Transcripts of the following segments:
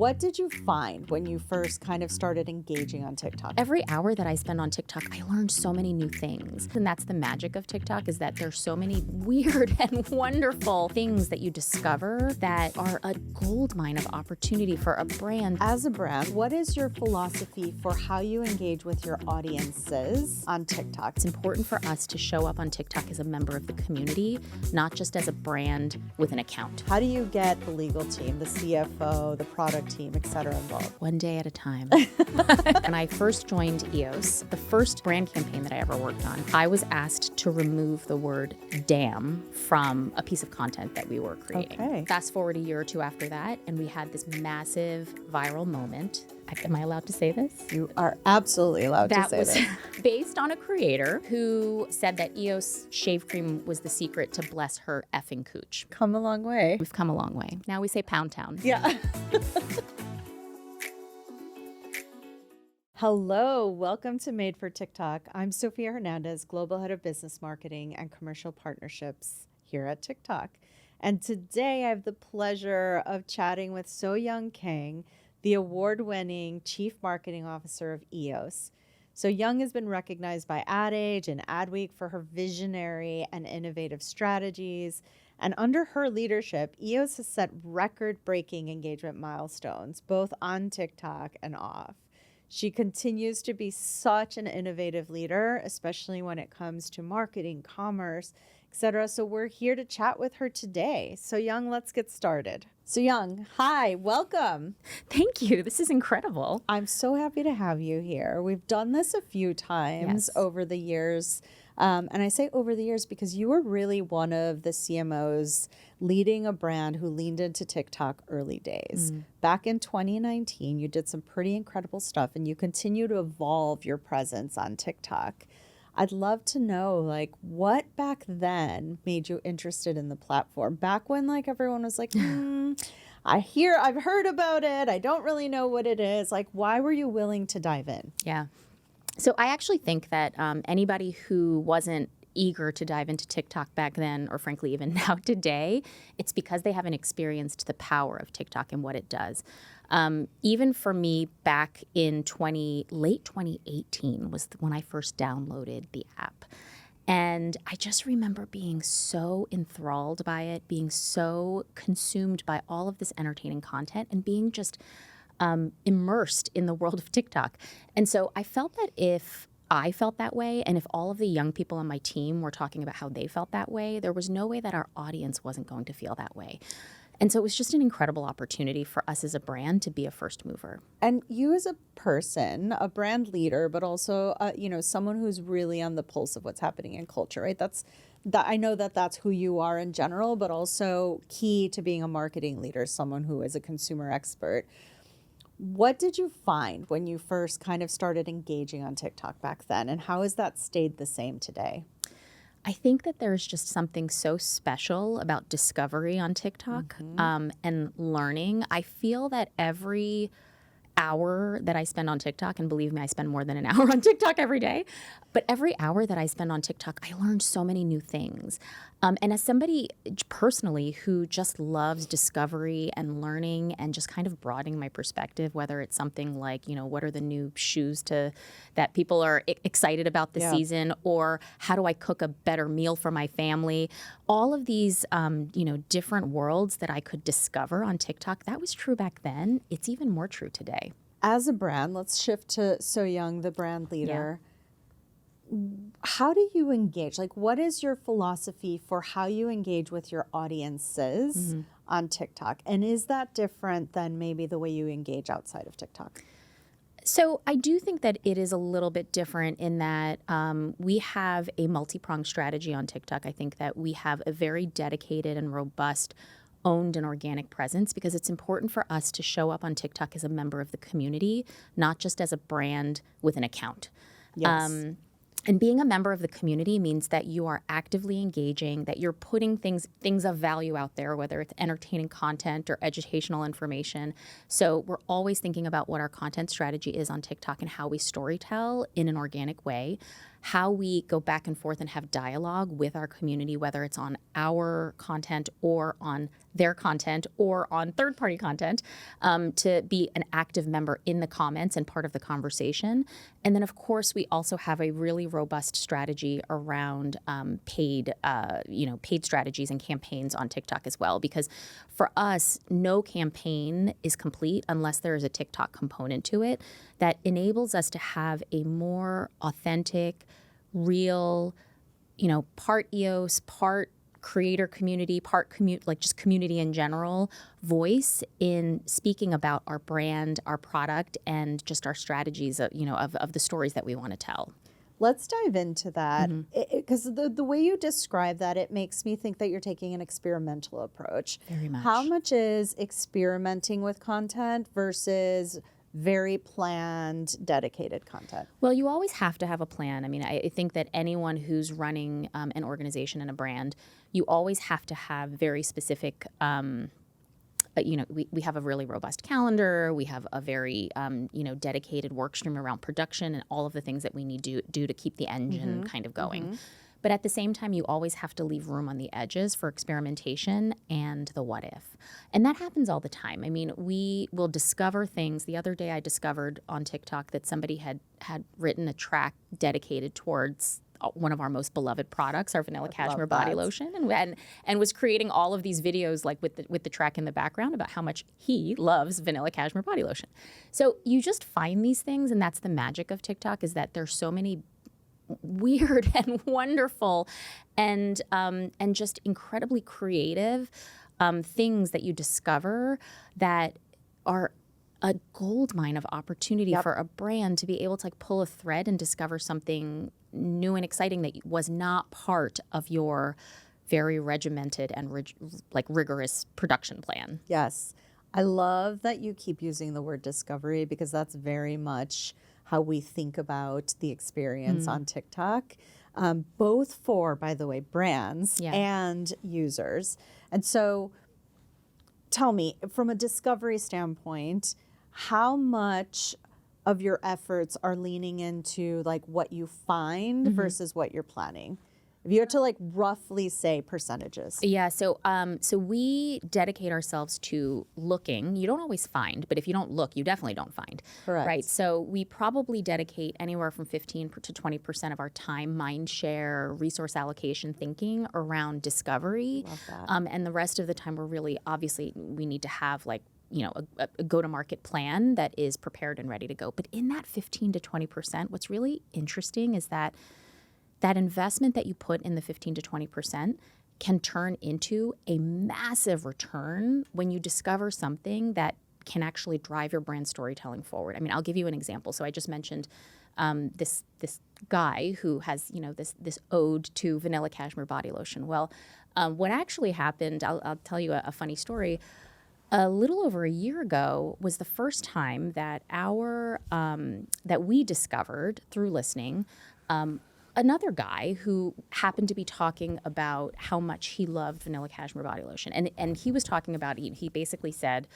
What did you find when you first kind of started engaging on TikTok? Every hour that I spend on TikTok, I learned so many new things. And that's the magic of TikTok, is that there's so many weird and wonderful things that you discover that are a goldmine of opportunity for a brand. As a brand, what is your philosophy for how you engage with your audiences on TikTok? It's important for us to show up on TikTok as a member of the community, not just as a brand with an account. How do you get the legal team, the CFO, the product team, et cetera, involved? One day at a time. When I first joined EOS, the first brand campaign that I ever worked on, I was asked to remove the word damn from a piece of content that we were creating. Okay. Fast forward a year or two after that, and we had this massive viral moment. Am I allowed to say this? You are absolutely allowed to say That was this. based on a creator who said that EOS shave cream was the secret to bless her effing cooch. Come a long way. We've come a long way. Now we say Pound Town. Yeah. Hello, welcome to Made for TikTok. I'm Sofia Hernandez, Global Head of Business Marketing and Commercial Partnerships here at TikTok. And today I have the pleasure of chatting with Soyoung, the award-winning Chief Marketing Officer of EOS. Soyoung has been recognized by Ad Age and Adweek for her visionary and innovative strategies. And under her leadership, EOS has set record-breaking engagement milestones, both on TikTok and off. She continues to be such an innovative leader, especially when it comes to marketing, commerce, etc. So we're here to chat with her today. Soyoung, let's get started. Soyoung, hi, welcome. Thank you. This is incredible. I'm so happy to have you here. We've done this a few times over the years. And I say over the years because you were really one of the CMOs leading a brand who leaned into TikTok early days. Back in 2019, you did some pretty incredible stuff and you continue to evolve your presence on TikTok. I'd love to know, like, what back then made you interested in the platform? Back when, like, everyone was like, I've heard about it. I don't really know what it is. Like, why were you willing to dive in? Yeah. So I actually think that anybody who wasn't eager to dive into TikTok back then, or frankly even now today, it's because they haven't experienced the power of TikTok and what it does. Even for me, back in late 2018 was when I first downloaded the app. And I just remember being so enthralled by it, being so consumed by all of this entertaining content, and being just immersed in the world of TikTok. And so I felt that if I felt that way, and if all of the young people on my team were talking about how they felt that way, there was no way that our audience wasn't going to feel that way. And so it was just an incredible opportunity for us as a brand to be a first mover. And you as a person, a brand leader, but also, someone who's really on the pulse of what's happening in culture, right? I know that that's who you are in general, but also key to being a marketing leader, someone who is a consumer expert. What did you find when you first kind of started engaging on TikTok back then? And how has that stayed the same today? I think that there's just something so special about discovery on TikTok and learning. I feel that every hour that I spend on TikTok, and believe me, I spend more than an hour on TikTok every day, but every hour that I spend on TikTok, I learned so many new things. And as somebody personally who just loves discovery and learning and just kind of broadening my perspective, whether it's something like, what are the new shoes that people are excited about this season, or how do I cook a better meal for my family, all of these, different worlds that I could discover on TikTok, that was true back then. It's even more true today. As a brand, let's shift to Soyoung, the brand leader. How do you engage? Like, what is your philosophy for how you engage with your audiences on TikTok? And is that different than maybe the way you engage outside of TikTok? So I do think that it is a little bit different in that we have a multi-pronged strategy on TikTok. I think that we have a very dedicated and robust owned and organic presence, because it's important for us to show up on TikTok as a member of the community, not just as a brand with an account. Yes. And being a member of the community means that you are actively engaging, that you're putting things of value out there, whether it's entertaining content or educational information. So we're always thinking about what our content strategy is on TikTok and how we storytell in an organic way. how we go back and forth and have dialogue with our community, whether it's on our content or on their content or on third-party content, to be an active member in the comments and part of the conversation. And then, of course, we also have a really robust strategy around paid strategies and campaigns on TikTok as well. Because for us, no campaign is complete unless there is a TikTok component to it that enables us to have a more authentic, real, part EOS, part creator community, part just community in general voice in speaking about our brand, our product, and just our strategies of the stories that we want to tell. Let's dive into that, because the way you describe that, it makes me think that you're taking an experimental approach. Very much. How much is experimenting with content versus very planned, dedicated content? Well, you always have to have a plan. I mean, I think that anyone who's running an organization and a brand, you always have to have very specific we have a really robust calendar. We have a very, dedicated work stream around production and all of the things that we need to do to keep the engine kind of going. But at the same time, you always have to leave room on the edges for experimentation and the what if. And that happens all the time. I mean, we will discover things. The other day I discovered on TikTok that somebody had written a track dedicated towards one of our most beloved products, our vanilla cashmere body lotion, and was creating all of these videos like with the track in the background about how much he loves vanilla cashmere body lotion. So you just find these things, and that's the magic of TikTok, is that there's so many weird and wonderful and just incredibly creative things that you discover that are a gold mine of opportunity for a brand to be able to pull a thread and discover something new and exciting that was not part of your very regimented and rigorous production plan. Yes. I love that you keep using the word discovery, because that's very much how we think about the experience on TikTok, both for, by the way, brands and users. And so tell me, from a discovery standpoint, how much of your efforts are leaning into what you find versus what you're planning? If you had to roughly say percentages. Yeah, so we dedicate ourselves to looking. You don't always find, but if you don't look, you definitely don't find. Correct. Right. So we probably dedicate anywhere from 15 to 20% of our time, mind share, resource allocation, thinking around discovery. Love that. And the rest of the time, we're really obviously we need to have a go-to-market plan that is prepared and ready to go. But in that 15 to 20%, what's really interesting is that investment that you put in the 15 to 20% can turn into a massive return when you discover something that can actually drive your brand storytelling forward. I mean, I'll give you an example. So I just mentioned this guy who has this ode to vanilla cashmere body lotion. Well, what actually happened, I'll tell you a funny story. A little over a year ago was the first time that that we discovered through listening another guy who happened to be talking about how much he loved vanilla cashmere body lotion. And he was talking about, he basically said,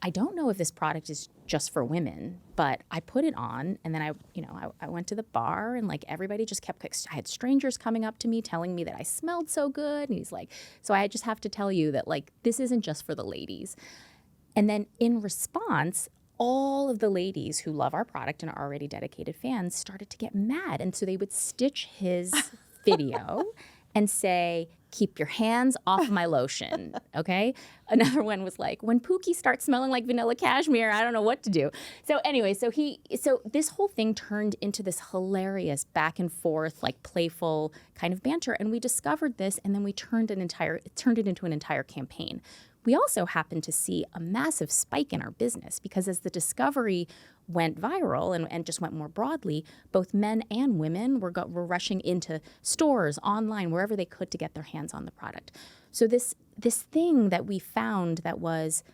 I don't know if this product is just for women, but I put it on, and then I went to the bar, and everybody just kept, I had strangers coming up to me telling me that I smelled so good. And he's like, so I just have to tell you that this isn't just for the ladies. And then in response, all of the ladies who love our product and are already dedicated fans started to get mad. And so they would stitch his video and say, keep your hands off my lotion, okay? Another one was like, when Pookie starts smelling like vanilla cashmere, I don't know what to do. So anyway, so this whole thing turned into this hilarious back and forth, playful kind of banter. And we discovered this, and then we turned it into an entire campaign. We also happened to see a massive spike in our business because as the discovery went viral and just went more broadly, both men and women were rushing into stores, online, wherever they could to get their hands on the product. So this thing that we found that was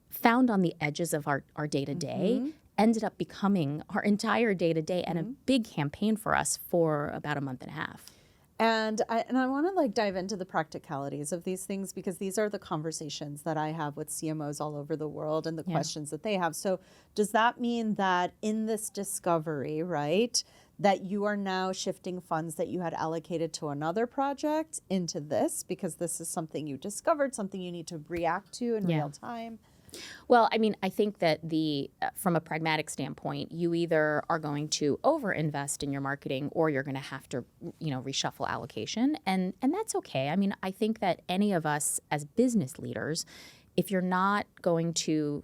found on the edges of our day-to-day ended up becoming our entire day-to-day and a big campaign for us for about a month and a half. And I want to dive into the practicalities of these things, because these are the conversations that I have with CMOs all over the world and the questions that they have. So does that mean that in this discovery, right, that you are now shifting funds that you had allocated to another project into this because this is something you discovered, something you need to react to in Yeah. real time? Well, I mean, I think that from a pragmatic standpoint, you either are going to overinvest in your marketing or you're going to have to, reshuffle allocation, and that's okay. I mean, I think that any of us as business leaders, if you're not going to,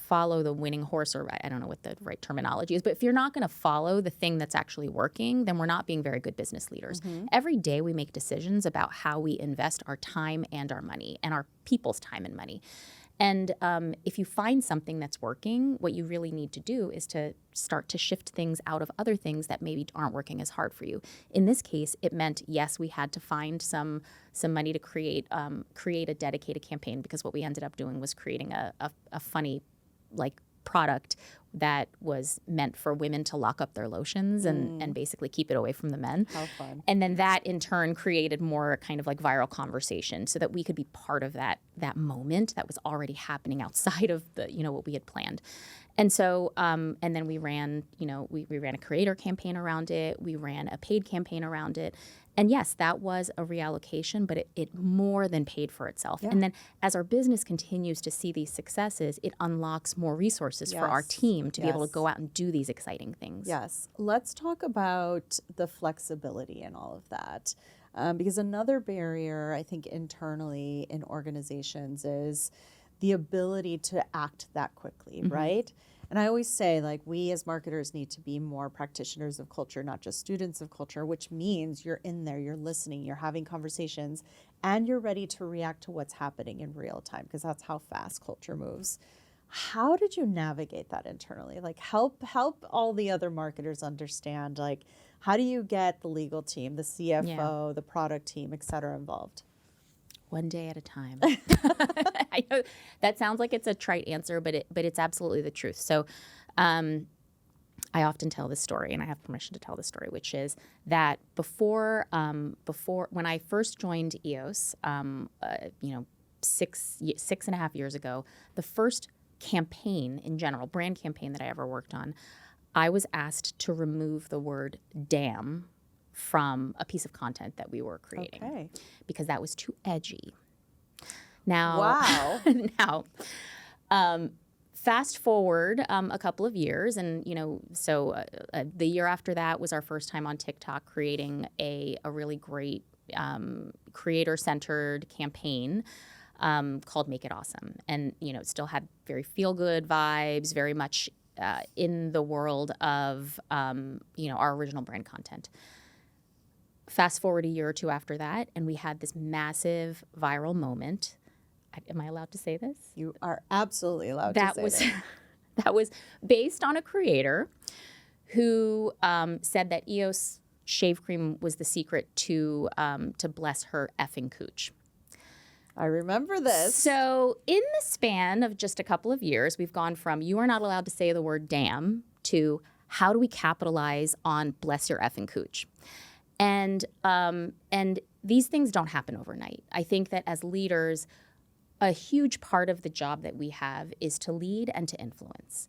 follow the winning horse, or I don't know what the right terminology is, but if you're not going to follow the thing that's actually working, then we're not being very good business leaders. Every day we make decisions about how we invest our time and our money and our people's time and money. And if you find something that's working, what you really need to do is to start to shift things out of other things that maybe aren't working as hard for you. In this case, it meant, yes, we had to find some money to create a dedicated campaign, because what we ended up doing was creating a funny product that was meant for women to lock up their lotions and basically keep it away from the men. How fun. And then that in turn created more kind of viral conversation so that we could be part of that moment that was already happening outside of the, what we had planned. And so, and then we ran, we ran a creator campaign around it. We ran a paid campaign around it. And yes, that was a reallocation, but it more than paid for itself. Yeah. And then as our business continues to see these successes, it unlocks more resources for our team to be able to go out and do these exciting things. Yes. Let's talk about the flexibility and all of that. Because another barrier, I think, internally in organizations is the ability to act that quickly, right? And I always say, we as marketers need to be more practitioners of culture, not just students of culture, which means you're in there, you're listening, you're having conversations, and you're ready to react to what's happening in real time, because that's how fast culture moves. How did you navigate that internally? Help all the other marketers understand, how do you get the legal team, the CFO, the product team, et cetera, involved? One day at a time. I know that sounds like it's a trite answer, but it's absolutely the truth. So I often tell this story, and I have permission to tell this story, which is that before when I first joined EOS, 6.5 years ago, the first campaign in general, brand campaign that I ever worked on, I was asked to remove the word damn from a piece of content that we were creating because that was too edgy. Now, wow. Fast forward a couple of years, and the year after that was our first time on TikTok creating a really great creator-centered campaign called Make It Awesome. And, it still had very feel-good vibes, very much in the world of, our original brand content. Fast forward a year or two after that, and we had this massive viral moment. Am I allowed to say this? You are absolutely allowed to say that. That was based on a creator who said that EOS shave cream was the secret to bless her effing cooch. I remember this. So in the span of just a couple of years, we've gone from you are not allowed to say the word damn to how do we capitalize on bless your effing cooch? And these things don't happen overnight. I think that as leaders, a huge part of the job that we have is to lead and to influence.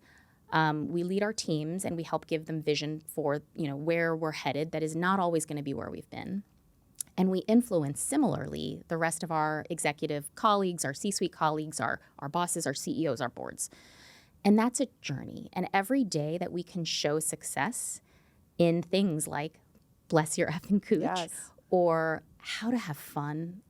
We lead our teams and we help give them vision for where we're headed that is not always going to be where we've been. And we influence similarly the rest of our executive colleagues, our C-suite colleagues, our bosses, our CEOs, our boards. And that's a journey. And every day that we can show success in things like bless your effing cooch or how to have fun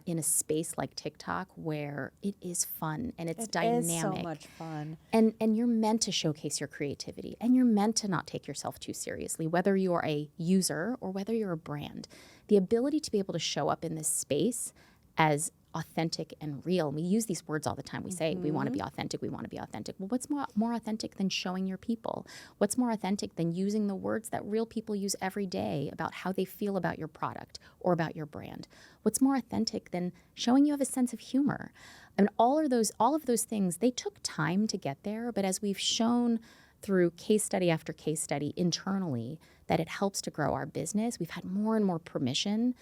in a space like TikTok where it is fun and it's dynamic. It is so much fun. And you're meant to showcase your creativity and you're meant to not take yourself too seriously, whether you're a user or whether you're a brand. The ability to be able to show up in this space as authentic and real. We use these words all the time. We say we want to be authentic, we want to be authentic. Well, what's more authentic than showing your people? What's more authentic than using the words that real people use every day about how they feel about your product or about your brand? What's more authentic than showing you have a sense of humor? And all of those things, they took time to get there, but as we've shown through case study after case study internally that it helps to grow our business, we've had more and more permission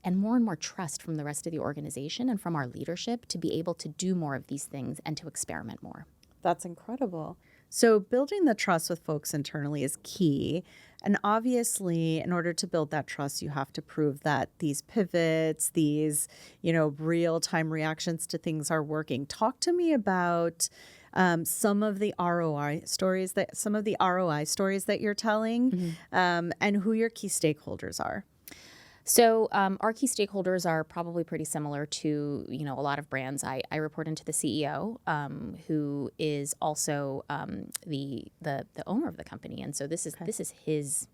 and more trust from the rest of the organization and from our leadership to be able to do more of these things and to experiment more. That's incredible. So building the trust with folks internally is key. And obviously, in order to build that trust, you have to prove that these pivots, these, real-time reactions to things are working. Talk to me about some of the ROI stories that you're telling, and who your key stakeholders are. So our key stakeholders are probably pretty similar to a lot of brands. I report into the CEO, who is also the owner of the company, and so this is his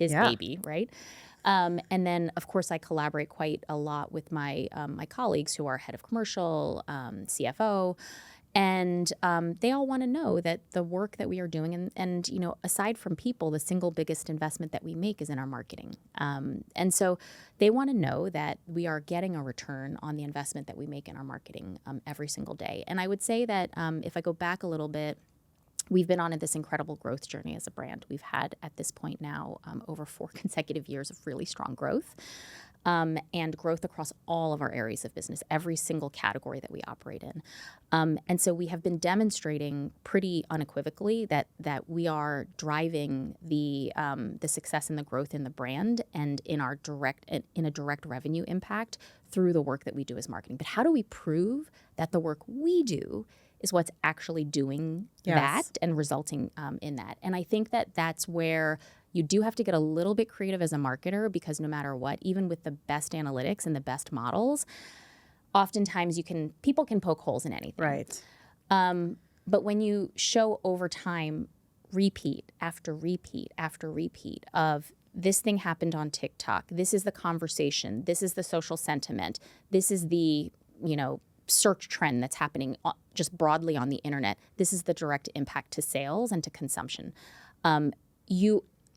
Yeah. baby, right? And then of course I collaborate quite a lot with my my colleagues who are head of commercial, CFO. And they all want to know that the work that we are doing, and aside from people, the single biggest investment that we make is in our marketing. And so they want to know that we are getting a return on the investment that we make in our marketing every single day. And I would say that if I go back a little bit, we've been on this incredible growth journey as a brand. We've had at this point now over 4 consecutive years of really strong growth. And growth across all of our areas of business, every single category that we operate in. And so we have been demonstrating pretty unequivocally that we are driving the success and the growth in the brand and in a direct revenue impact through the work that we do as marketing. But how do we prove that the work we do is what's actually doing that and resulting in that? And I think that that's where you do have to get a little bit creative as a marketer, because no matter what, even with the best analytics and the best models, oftentimes people can poke holes in anything. Right. But when you show over time, repeat after repeat after repeat of this thing happened on TikTok, this is the conversation, this is the social sentiment, this is the, search trend that's happening just broadly on the internet, this is the direct impact to sales and to consumption.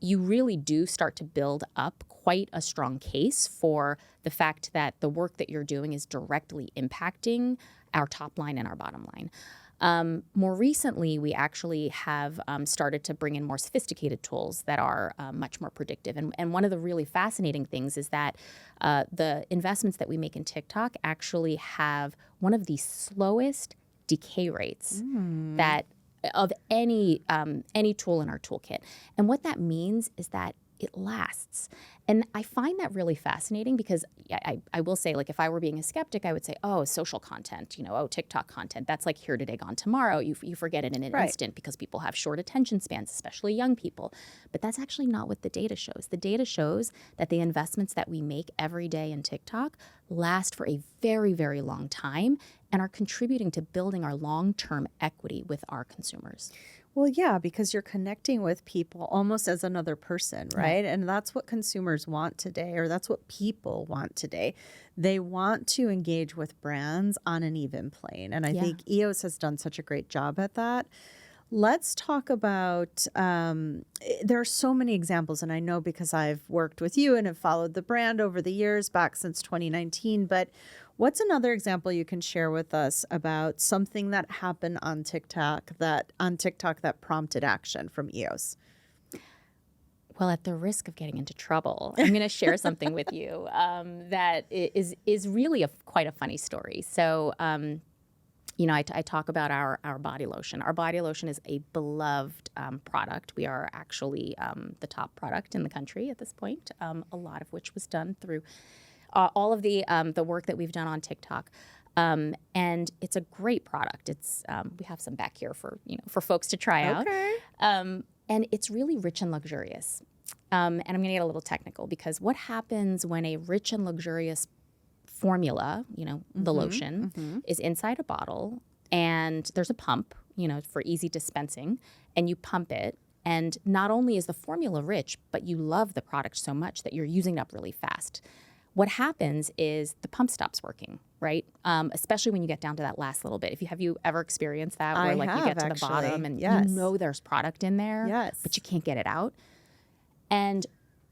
You really do start to build up quite a strong case for the fact that the work that you're doing is directly impacting our top line and our bottom line. More recently, we actually have started to bring in more sophisticated tools that are much more predictive. And one of the really fascinating things is that the investments that we make in TikTok actually have one of the slowest decay rates that of any tool in our toolkit. And what that means is that it lasts. And I find that really fascinating because I will say, like, if I were being a skeptic, I would say, oh, social content, TikTok content, that's like here today, gone tomorrow. You forget it in an instant because people have short attention spans, especially young people. But that's actually not what the data shows. The data shows that the investments that we make every day in TikTok last for a very, very long time and are contributing to building our long-term equity with our consumers. Well, yeah, because you're connecting with people almost as another person, right? And that's what consumers want today, or that's what people want today. They want to engage with brands on an even plane. And I think EOS has done such a great job at that. Let's talk about, there are so many examples, and I know because I've worked with you and have followed the brand over the years, back since 2019, but what's another example you can share with us about something that happened on TikTok that prompted action from EOS? Well, at the risk of getting into trouble, I'm going to share something with you that is really quite a funny story. So, I talk about our body lotion. Our body lotion is a beloved product. We are actually the top product in the country at this point, a lot of which was done through all of the work that we've done on TikTok. And it's a great product. It's we have some back here for folks to try out. And it's really rich and luxurious. And I'm going to get a little technical because what happens when a rich and luxurious formula, the lotion, is inside a bottle and there's a pump, for easy dispensing, and you pump it. And not only is the formula rich, but you love the product so much that you're using it up really fast. What happens is the pump stops working, right? Especially when you get down to that last little bit. Have you ever experienced that where you get to the bottom and there's product in there, but you can't get it out? And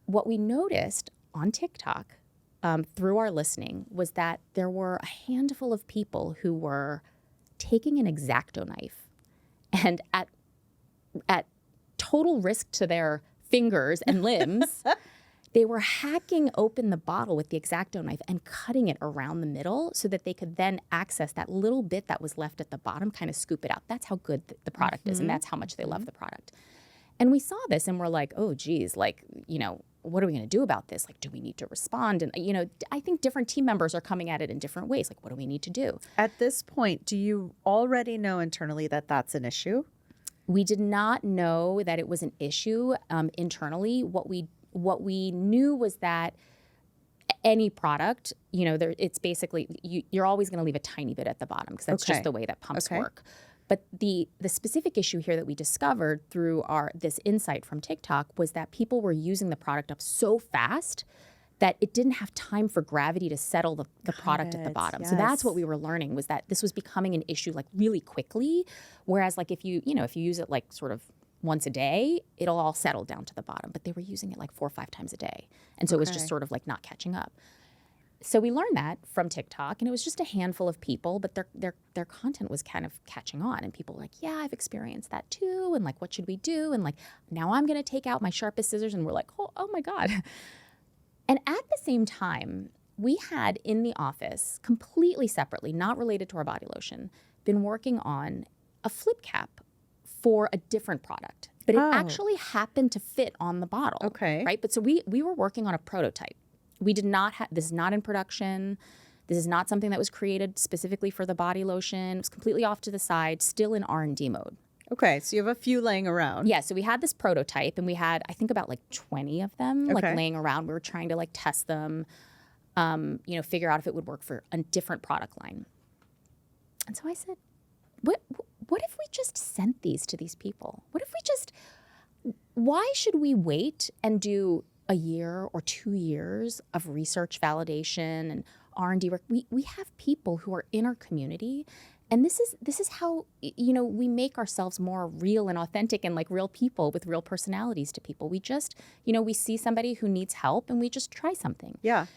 what we noticed on TikTok through our listening was that there were a handful of people who were taking an X-Acto knife and at total risk to their fingers and limbs, They were hacking open the bottle with the X-Acto knife and cutting it around the middle so that they could then access that little bit that was left at the bottom, kind of scoop it out. That's how good the product is, and that's how much they love the product. And we saw this and we're like, oh, geez, like, what are we going to do about this? Like, do we need to respond? And, I think different team members are coming at it in different ways. Like, what do we need to do? At this point, do you already know internally that that's an issue? We did not know that it was an issue internally. What we knew was that any product, it's basically, you're always going to leave a tiny bit at the bottom because that's just the way that pumps work. But the specific issue here that we discovered through this insight from TikTok was that people were using the product up so fast that it didn't have time for gravity to settle the product at the bottom. Yes. So that's what we were learning, was that this was becoming an issue like really quickly. Whereas like if you use it like sort of once a day, it'll all settle down to the bottom. But they were using it like 4 or 5 times a day. And so it was just sort of like not catching up. So we learned that from TikTok, and it was just a handful of people, but their content was kind of catching on, and people were like, yeah, I've experienced that too, and like, what should we do? And like, now I'm going to take out my sharpest scissors, and we're like, oh my God. And at the same time, we had in the office, completely separately, not related to our body lotion, been working on a flip cap for a different product, but it actually happened to fit on the bottle. Okay. Right? But so we were working on a prototype. We did not have, this is not in production. This is not something that was created specifically for the body lotion. It was completely off to the side, still in R&D mode. Okay, so you have a few laying around. Yeah, so we had this prototype, and we had, I think, about like 20 of them like laying around. We were trying to like test them, figure out if it would work for a different product line. And so I said, what if we just sent these to these people? Why should we wait and do a year or 2 years of research validation and R&D work? We have people who are in our community, and this is how we make ourselves more real and authentic and like real people with real personalities to people. We just we see somebody who needs help, and we just try something. Yeah.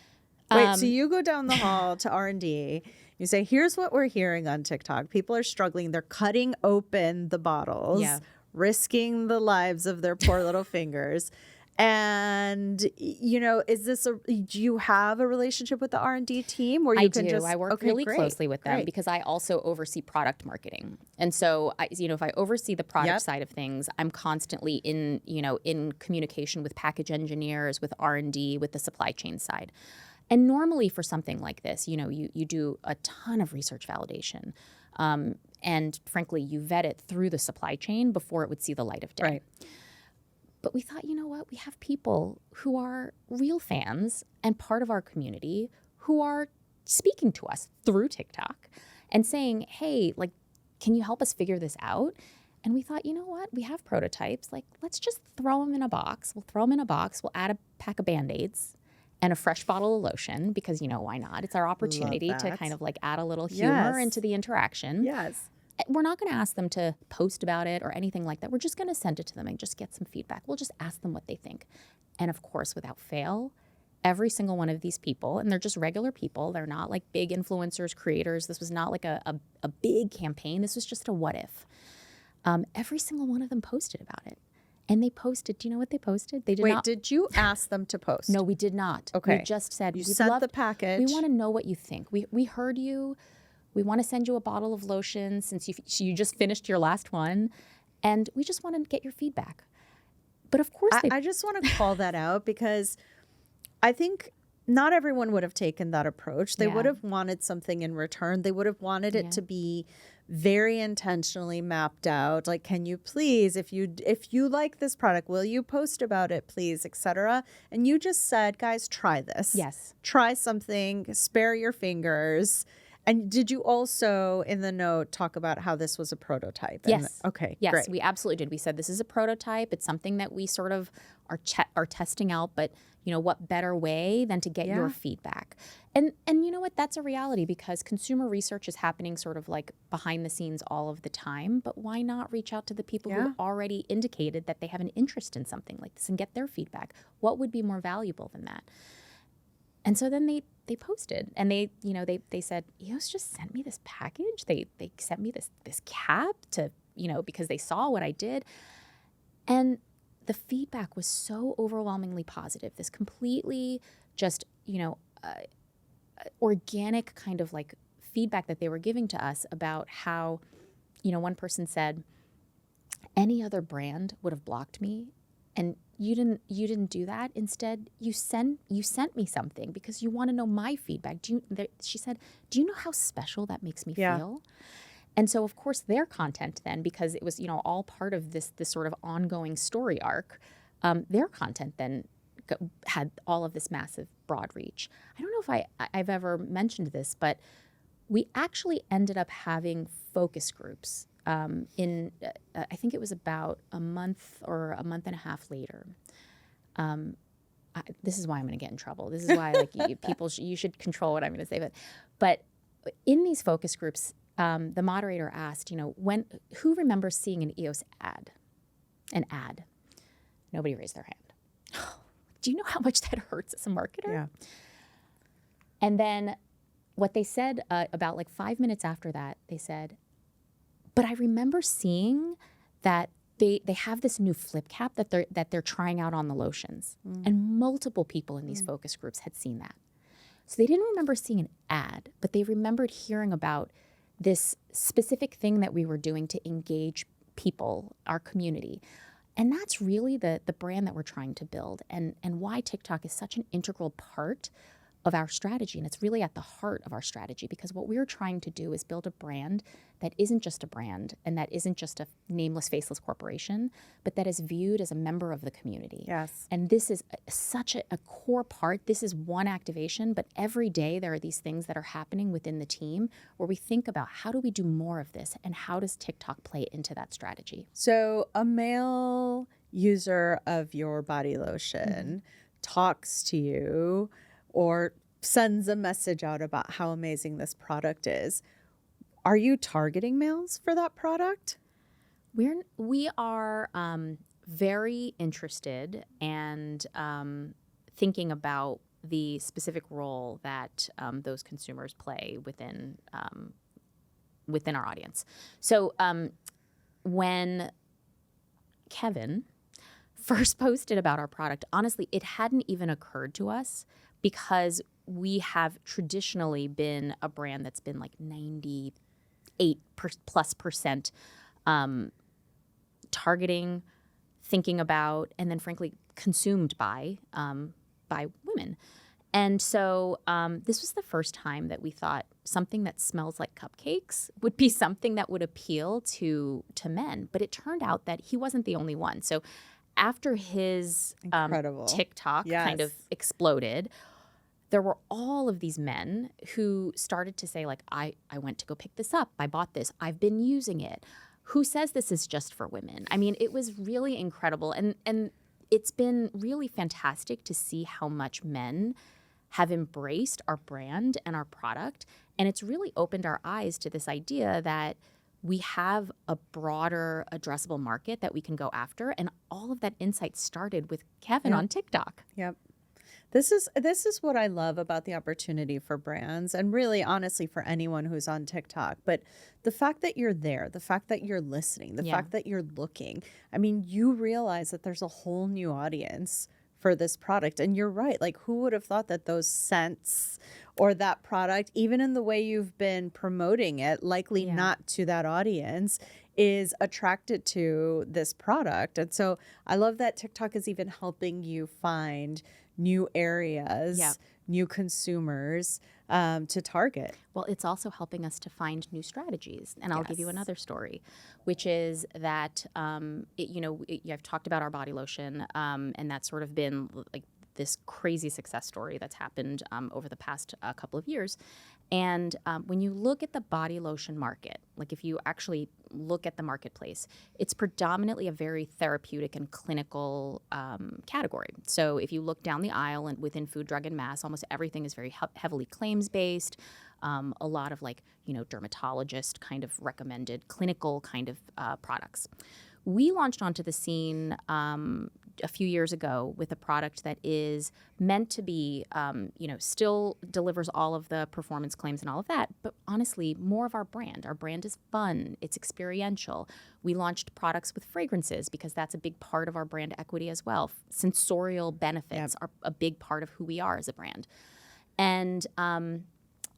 Wait, so you go down the hall to R&D. You say, here's what we're hearing on TikTok. People are struggling. They're cutting open the bottles, risking the lives of their poor little fingers. And, do you have a relationship with the R&D team where you can just... I work really closely with them because I also oversee product marketing. And so, if I oversee the product side of things, I'm constantly in communication with package engineers, with R&D, with the supply chain side. And normally for something like this, you do a ton of research validation. And frankly, you vet it through the supply chain before it would see the light of day. Right. But we thought, you know what? We have people who are real fans and part of our community who are speaking to us through TikTok and saying, hey, like, can you help us figure this out? And we thought, you know what? We have prototypes. Like, let's just throw them in a box. We'll throw them in a box. We'll add a pack of Band-Aids and a fresh bottle of lotion because, why not? It's our opportunity to kind of like add a little humor into the interaction. Yes. We're not going to ask them to post about it or anything like that. We're just going to send it to them and just get some feedback. We'll just ask them what they think. And of course, without fail, every single one of these people, and they're just regular people, they're not like big influencers, creators. This was not like a big campaign. This was just a what if. Every single one of them posted about it. And they posted, do you know what they posted? They did not. Wait, did you ask them to post? No, we did not. Okay. We just said, you sent the package. We want to know what you think. We heard you. We want to send you a bottle of lotion since you just finished your last one. And we just want to get your feedback. But of course, I just want to call that out because I think not everyone would have taken that approach. They would have wanted something in return. They would have wanted it to be very intentionally mapped out. Like, can you please, if you like this product, will you post about it, please, etc. And you just said, guys, try this. Yes. Try something, spare your fingers. And did you also, in the note, talk about how this was a prototype? Yes. Okay, yes, great. We absolutely did. We said this is a prototype. It's something that we sort of are testing out, but what better way than to get your feedback? And you know what? That's a reality because consumer research is happening sort of like behind the scenes all of the time. But why not reach out to the people who already indicated that they have an interest in something like this and get their feedback? What would be more valuable than that? And so then they posted and they said, EOS just sent me this package. They sent me this cap to, because they saw what I did. And the feedback was so overwhelmingly positive. This completely just, organic kind of like feedback that they were giving to us about how, one person said, any other brand would have blocked me, and you didn't do that. Instead, you sent me something because you want to know my feedback. She said, do you know how special that makes me Yeah. feel? And so, of course, their content then, because it was, all part of this sort of ongoing story arc, their content then had all of this massive broad reach. I don't know if I've ever mentioned this, but we actually ended up having focus groups I think it was about a month or a month and a half later. This is why I'm going to get in trouble. This is why you should control what I'm going to say. But in these focus groups, the moderator asked, who remembers seeing an EOS ad? An ad. Nobody raised their hand. Do you know how much that hurts as a marketer? Yeah. And then what they said about like 5 minutes after that, they said, but I remember seeing that they have this new flip cap that they're trying out on the lotions. And multiple people in these focus groups had seen that. So they didn't remember seeing an ad, but they remembered hearing about this specific thing that we were doing to engage people, our community. And that's really the brand that we're trying to build, and why TikTok is such an integral part of our strategy. And it's really at the heart of our strategy, because what we're trying to do is build a brand that isn't just a brand and that isn't just a nameless, faceless corporation, but that is viewed as a member of the community. Yes. And this is such a core part. This is one activation, but every day there are these things that are happening within the team where we think about how do we do more of this and how does TikTok play into that strategy? So a male user of your body lotion talks to you or sends a message out about how amazing this product is. Are you targeting males for that product? We are very interested and thinking about the specific role that those consumers play within our audience. So when Kevin first posted about our product, honestly, it hadn't even occurred to us, because we have traditionally been a brand that's been like 98% plus targeting, thinking about, and then frankly consumed by women. And so this was the first time that we thought something that smells like cupcakes would be something that would appeal to men. But it turned out that he wasn't the only one. So after his Incredible. TikTok Yes. kind of exploded, there were all of these men who started to say, like, I went to go pick this up. I bought this. I've been using it. Who says this is just for women? I mean, it was really incredible. And it's been really fantastic to see how much men have embraced our brand and our product. And it's really opened our eyes to this idea that we have a broader addressable market that we can go after. And all of that insight started with Kevin on TikTok. Yep. This is what I love about the opportunity for brands, and really honestly for anyone who's on TikTok. But the fact that you're there, the fact that you're listening, the fact that you're looking, I mean, you realize that there's a whole new audience for this product. And you're right. Like, who would have thought that those scents or that product, even in the way you've been promoting it, likely not to that audience, is attracted to this product. And so I love that TikTok is even helping you find new areas, new consumers to target. Well, it's also helping us to find new strategies. And I'll give you another story, which is that, I've talked about our body lotion, and that's sort of been like this crazy success story that's happened over the past couple of years. And when you look at the body lotion market, like if you actually look at the marketplace, it's predominantly a very therapeutic and clinical category. So if you look down the aisle and within food, drug, and mass, almost everything is very heavily claims-based. A lot of dermatologist kind of recommended clinical kind of products. We launched onto the scene a few years ago with a product that is meant to be, still delivers all of the performance claims and all of that, but honestly, more of our brand. Our brand is fun. It's experiential. We launched products with fragrances because that's a big part of our brand equity as well. Sensorial benefits are a big part of who we are as a brand. And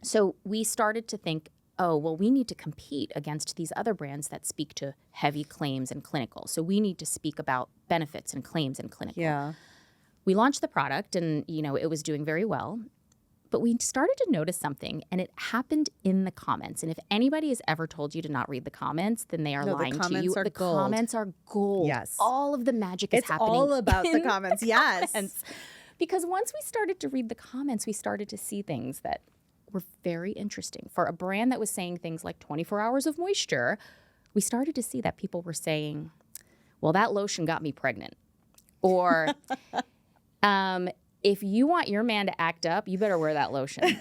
so we started to think, oh, well, we need to compete against these other brands that speak to heavy claims and clinical. So we need to speak about benefits and claims and clinical. Yeah. We launched the product and, it was doing very well. But we started to notice something, and it happened in the comments. And if anybody has ever told you to not read the comments, then they are lying to you. The comments are gold. Yes. All of the magic is happening. It's all about the comments. Yes. Because once we started to read the comments, we started to see things that were very interesting. For a brand that was saying things like 24 hours of moisture, we started to see that people were saying, well, that lotion got me pregnant. Or if you want your man to act up, you better wear that lotion.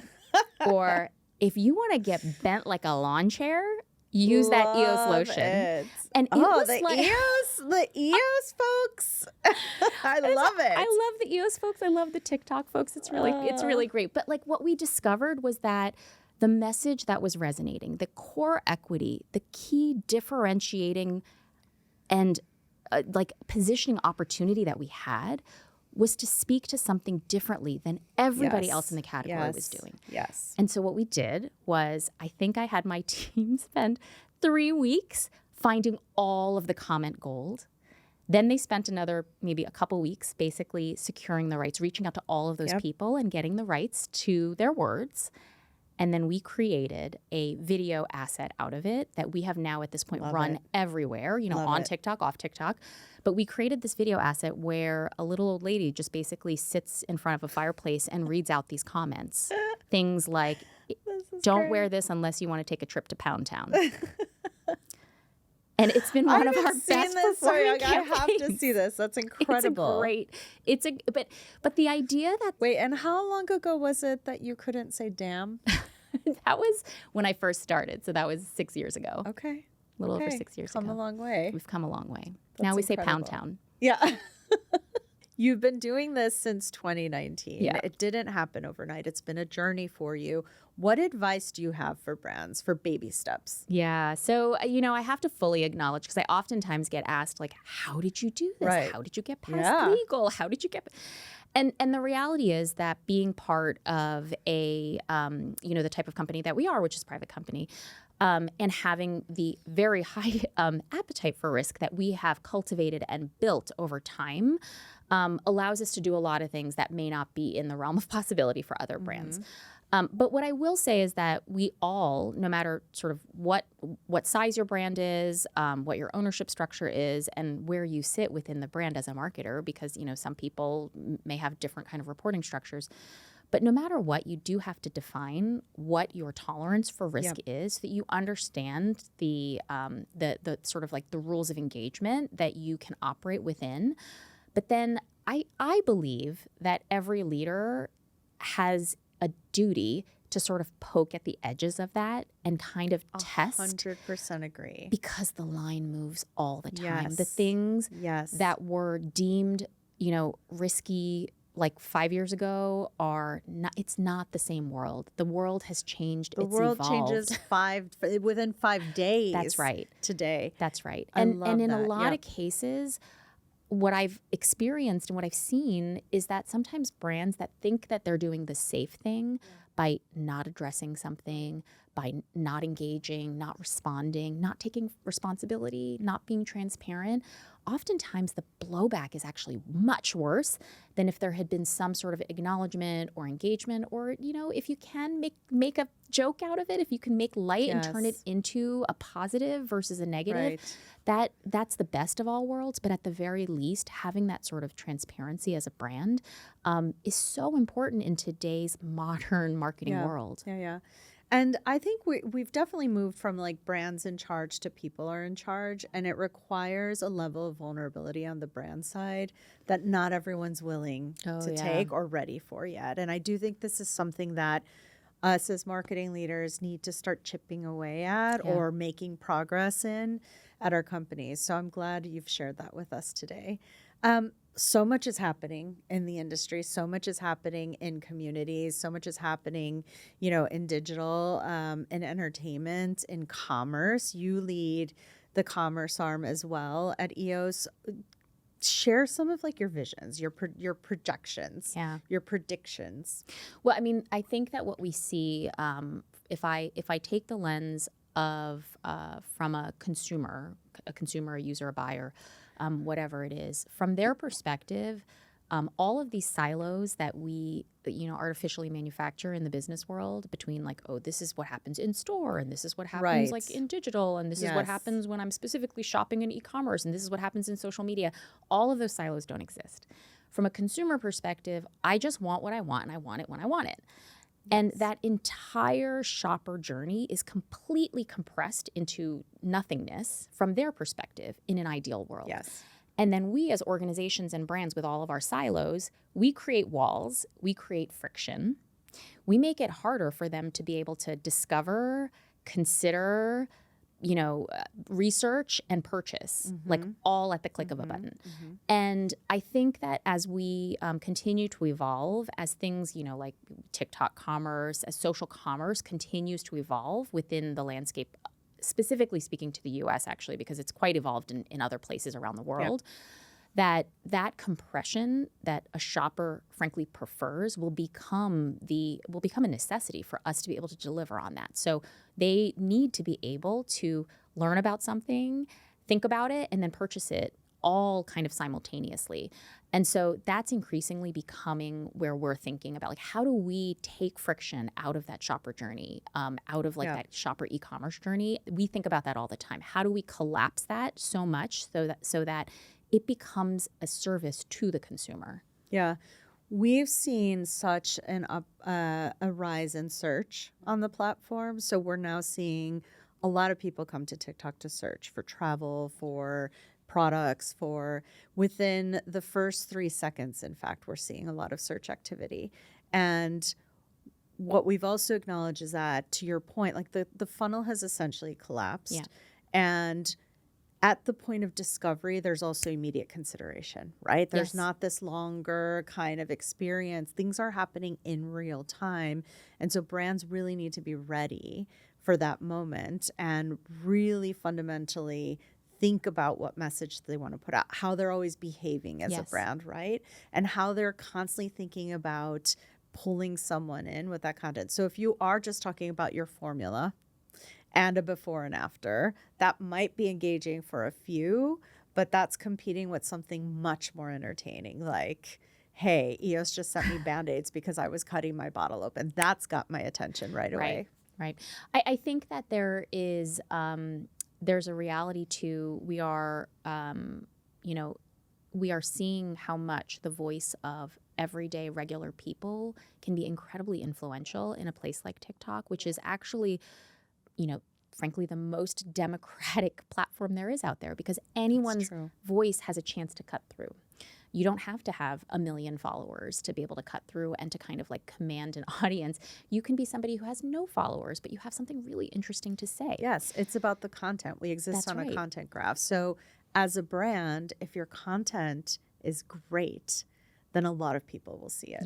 Or if you want to get bent like a lawn chair, use that EOS lotion. And it was the EOS folks. I love it. I love the EOS folks. I love the TikTok folks. It's really great. But like what we discovered was that the message that was resonating, the core equity, the key differentiating and positioning opportunity that we had was to speak to something differently than everybody else in the category was doing. Yes. And so what we did was, I think I had my team spend 3 weeks finding all of the comment gold. Then they spent another maybe a couple weeks basically securing the rights, reaching out to all of those people and getting the rights to their words. And then we created a video asset out of it that we have now at this point run everywhere, on TikTok, off TikTok. But we created this video asset where a little old lady just basically sits in front of a fireplace and reads out these comments. Things like, don't wear this unless you want to take a trip to Pound Town. And it's been one of our best performing campaigns. I have to see this. That's incredible. It's great. But the idea that wait, and how long ago was it that you couldn't say damn? That was when I first started. So that was 6 years ago. Okay. A little over 6 years ago. Come a long way. We've come a long way. That's now we incredible. say Pound Town. Yeah. You've been doing this since 2019. Yeah. It didn't happen overnight. It's been a journey for you. What advice do you have for brands for baby steps? Yeah. So, I have to fully acknowledge, because I oftentimes get asked, like, how did you do this? Right. How did you get past legal? How did you get... And the reality is that being part of a, the type of company that we are, which is a private company, and having the very high appetite for risk that we have cultivated and built over time allows us to do a lot of things that may not be in the realm of possibility for other brands. But what I will say is that we all, no matter sort of what size your brand is, what your ownership structure is, and where you sit within the brand as a marketer, because some people may have different kind of reporting structures. But no matter what, you do have to define what your tolerance for risk is, so that you understand the sort of like the rules of engagement that you can operate within. But then I believe that every leader has a duty to sort of poke at the edges of that and kind of test. 100% agree. Because the line moves all the time. Yes. The things Yes. that were deemed, risky like 5 years ago are not, it's not the same world. The world has changed. The it's world evolved. changes within 5 days. That's right. Today. That's right. I And love in a that. lot of cases, what I've experienced and what I've seen is that sometimes brands that think that they're doing the safe thing by not addressing something, by not engaging, not responding, not taking responsibility, not being transparent, oftentimes the blowback is actually much worse than if there had been some sort of acknowledgement or engagement, or, if you can make a joke out of it, if you can make light and turn it into a positive versus a negative, that's the best of all worlds. But at the very least, having that sort of transparency as a brand is so important in today's modern marketing world. Yeah. And I think we've definitely moved from like brands in charge to people are in charge, and it requires a level of vulnerability on the brand side that not everyone's willing to take or ready for yet. And I do think this is something that us as marketing leaders need to start chipping away at or making progress in at our companies. So I'm glad you've shared that with us today. so much is happening in the industry. So much is happening in communities. So much is happening, in digital, in entertainment, in commerce. You lead the commerce arm as well at EOS. Share some of like your visions, your projections, Yeah. your predictions. Well, I mean, I think that what we see, if I take the lens of from a consumer, a user, a buyer, whatever it is, from their perspective, all of these silos that we artificially manufacture in the business world between like, oh, this is what happens in store and this is what happens like Right. in digital and this is what Yes. happens when I'm specifically shopping in e-commerce and this is what happens in social media. All of those silos don't exist. From a consumer perspective, I just want what I want and I want it when I want it. And Yes. that entire shopper journey is completely compressed into nothingness from their perspective in an ideal world. Yes. And then we as organizations and brands with all of our silos, we create walls, we create friction. We make it harder for them to be able to discover, consider, research and purchase, like all at the click of a button. And I think that as we continue to evolve, as things, like TikTok commerce, as social commerce continues to evolve within the landscape, specifically speaking to the US actually, because it's quite evolved in other places around the world, that compression that a shopper frankly prefers will become a necessity for us to be able to deliver on that. So they need to be able to learn about something, think about it, and then purchase it all kind of simultaneously. And so that's increasingly becoming where we're thinking about like, how do we take friction out of that shopper journey, out of like that shopper e-commerce journey? We think about that all the time. How do we collapse that so much so that it becomes a service to the consumer? Yeah. We've seen such a rise in search on the platform. So we're now seeing a lot of people come to TikTok to search for travel, for products, for within the first 3 seconds. In fact, we're seeing a lot of search activity. And what we've also acknowledged is that, to your point, like the funnel has essentially collapsed. Yeah. And at the point of discovery, there's also immediate consideration, right? There's Yes. not this longer kind of experience. Things are happening in real time. And so brands really need to be ready for that moment and really fundamentally think about what message they want to put out, how they're always behaving as a Yes. brand, right? And how they're constantly thinking about pulling someone in with that content. So if you are just talking about your formula, and a before and after, that might be engaging for a few, but that's competing with something much more entertaining, like, hey, EOS just sent me Band-Aids because I was cutting my bottle open. That's got my attention right away. Right. I think that there is there's a reality to we are seeing how much the voice of everyday regular people can be incredibly influential in a place like TikTok, which is actually frankly, the most democratic platform there is out there because anyone's voice has a chance to cut through. You don't have to have 1 million followers to be able to cut through and to kind of like command an audience. You can be somebody who has no followers, but you have something really interesting to say. Yes, it's about the content. We exist on a content graph. So as a brand, if your content is great, then a lot of people will see it.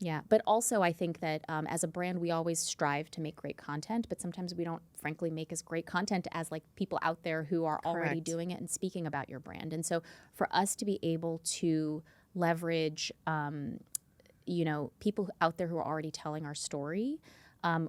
Yeah. But also I think that as a brand, we always strive to make great content, but sometimes we don't frankly make as great content as like people out there who are already doing it and speaking about your brand. And so for us to be able to leverage, people out there who are already telling our story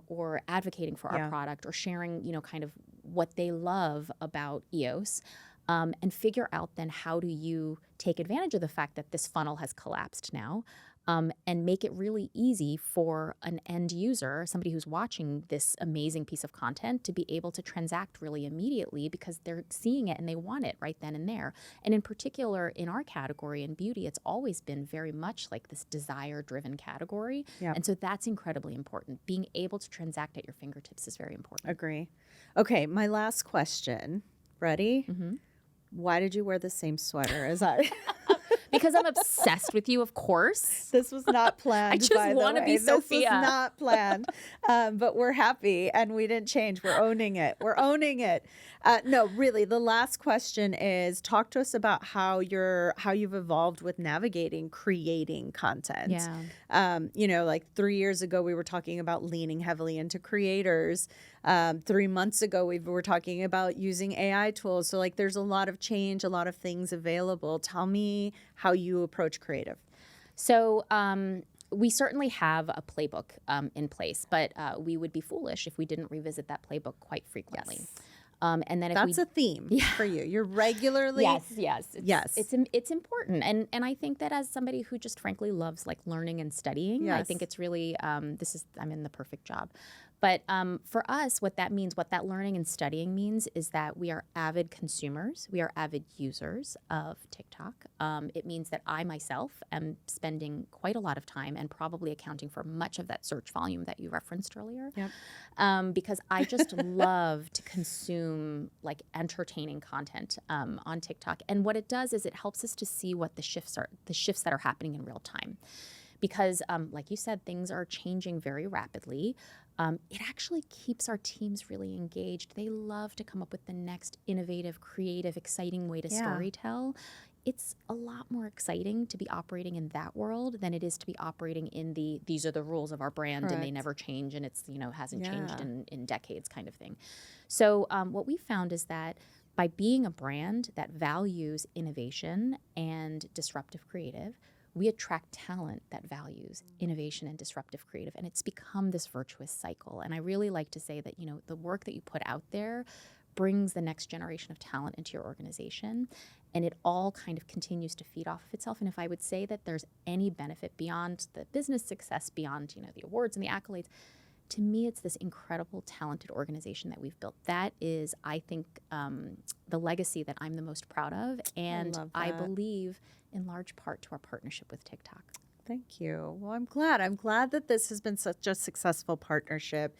or advocating for our product or sharing, kind of what they love about EOS, and figure out then how do you take advantage of the fact that this funnel has collapsed now. And make it really easy for an end user, somebody who's watching this amazing piece of content, to be able to transact really immediately because they're seeing it and they want it right then and there. And in particular, in our category in beauty, it's always been very much like this desire-driven category. And so that's incredibly important. Being able to transact at your fingertips is very important. Agree. Okay, my last question. Ready? Why did you wear the same sweater as I? because I'm obsessed with you, of course. This was not planned. I just want to be Sophia. This was not planned, but we're happy and we didn't change. We're owning it. We're owning it. No, really. The last question is: talk to us about how you've evolved with navigating creating content. Yeah. Like 3 years ago, we were talking about leaning heavily into creators. 3 months ago, we were talking about using AI tools. So like, there's a lot of change, a lot of things available. Tell me how you approach creative. So we certainly have a playbook in place, but we would be foolish if we didn't revisit that playbook quite frequently. Yes. And then if that's a theme for you. You're regularly it's important, and I think that as somebody who just frankly loves like learning and studying, I think it's really I'm in the perfect job. But for us, what that learning and studying means is that we are avid consumers. We are avid users of TikTok. It means that I myself am spending quite a lot of time and probably accounting for much of that search volume that you referenced earlier. Yep. Because I just love to consume like entertaining content on TikTok. And what it does is it helps us to see what the shifts that are happening in real time. Because like you said, things are changing very rapidly. It actually keeps our teams really engaged. They love to come up with the next innovative, creative, exciting way to storytell. It's a lot more exciting to be operating in that world than it is to be operating in these are the rules of our brand. Correct. And they never change, and it's hasn't changed in decades kind of thing. So what we found is that by being a brand that values innovation and disruptive creative, we attract talent that values innovation and disruptive creative, and it's become this virtuous cycle. And I really like to say that, the work that you put out there brings the next generation of talent into your organization, and it all kind of continues to feed off of itself. And if I would say that there's any benefit beyond the business success, beyond, the awards and the accolades, to me, it's this incredible, talented organization that we've built. That is, I think, the legacy that I'm the most proud of, and I believe in large part to our partnership with TikTok. Thank you. Well, I'm glad. I'm glad that this has been such a successful partnership.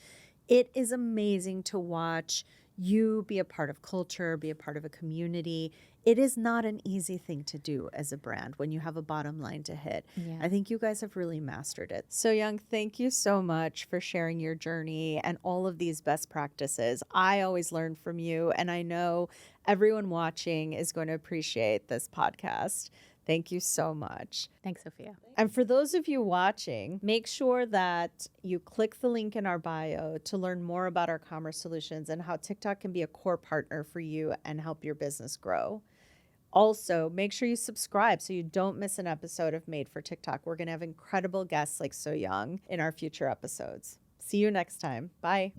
It is amazing to watch you be a part of culture, be a part of a community. It is not an easy thing to do as a brand when you have a bottom line to hit. Yeah. I think you guys have really mastered it. Soyoung, thank you so much for sharing your journey and all of these best practices. I always learn from you, and I know everyone watching is going to appreciate this podcast. Thank you so much. Thanks, Sophia. And for those of you watching, make sure that you click the link in our bio to learn more about our commerce solutions and how TikTok can be a core partner for you and help your business grow. Also, make sure you subscribe so you don't miss an episode of Made for TikTok. We're going to have incredible guests like Soyoung in our future episodes. See you next time. Bye.